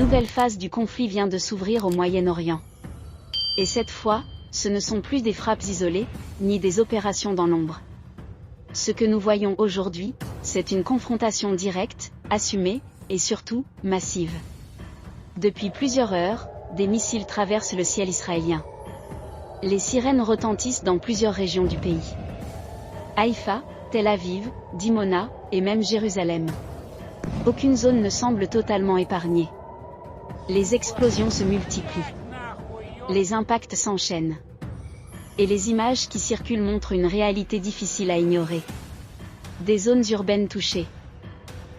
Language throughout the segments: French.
nouvelle phase du conflit vient de s'ouvrir au Moyen-Orient. Et cette fois, ce ne sont plus des frappes isolées, ni des opérations dans l'ombre. Ce que nous voyons aujourd'hui, c'est une confrontation directe, assumée, et surtout, massive. Depuis plusieurs heures, des missiles traversent le ciel israélien. Les sirènes retentissent dans plusieurs régions du pays. Haïfa, Tel Aviv, Dimona, et même Jérusalem. Aucune zone ne semble totalement épargnée. Les explosions se multiplient. Les impacts s'enchaînent. Et les images qui circulent montrent une réalité difficile à ignorer. Des zones urbaines touchées.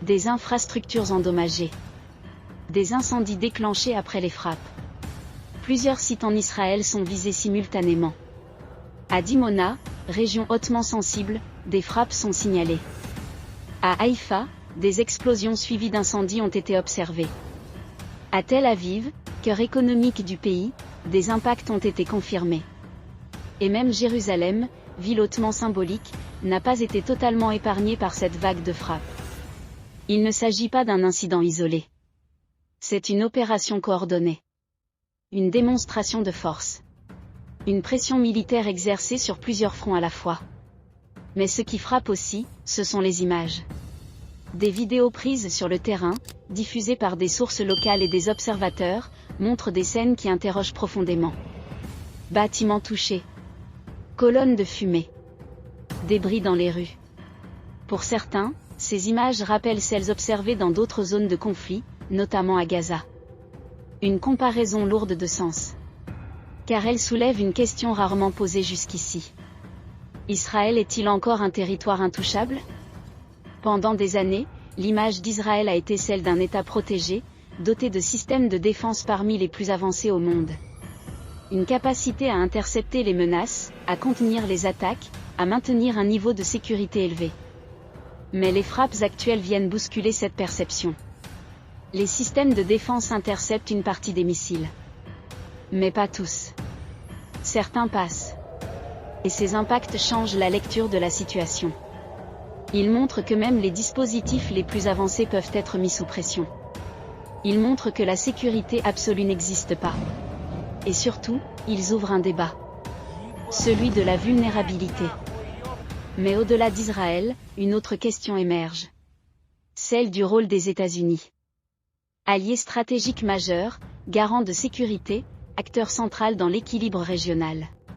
Des infrastructures endommagées. Des incendies déclenchés après les frappes. Plusieurs sites en Israël sont visés simultanément. À Dimona, région hautement sensible, des frappes sont signalées. À Haïfa, des explosions suivies d'incendies ont été observées. À Tel Aviv, cœur économique du pays, des impacts ont été confirmés. Et même Jérusalem, ville hautement symbolique, n'a pas été totalement épargnée par cette vague de frappes. Il ne s'agit pas d'un incident isolé. C'est une opération coordonnée. Une démonstration de force. Une pression militaire exercée sur plusieurs fronts à la fois. Mais ce qui frappe aussi, ce sont les images. Des vidéos prises sur le terrain, diffusées par des sources locales et des observateurs, montrent des scènes qui interrogent profondément. Bâtiments touchés. Colonnes de fumée. Débris dans les rues. Pour certains, ces images rappellent celles observées dans d'autres zones de conflit, notamment à Gaza. Une comparaison lourde de sens. Car elle soulève une question rarement posée jusqu'ici. Israël est-il encore un territoire intouchable ? Pendant des années, l'image d'Israël a été celle d'un État protégé, doté de systèmes de défense parmi les plus avancés au monde. Une capacité à intercepter les menaces, à contenir les attaques, à maintenir un niveau de sécurité élevé. Mais les frappes actuelles viennent bousculer cette perception. Les systèmes de défense interceptent une partie des missiles. Mais pas tous. Certains passent. Et ces impacts changent la lecture de la situation. Ils montrent que même les dispositifs les plus avancés peuvent être mis sous pression. Ils montrent que la sécurité absolue n'existe pas. Et surtout, ils ouvrent un débat. Celui de la vulnérabilité. Mais au-delà d'Israël, une autre question émerge. Celle du rôle des États-Unis. Allié stratégique majeur, garant de sécurité, acteur central dans l'équilibre régional.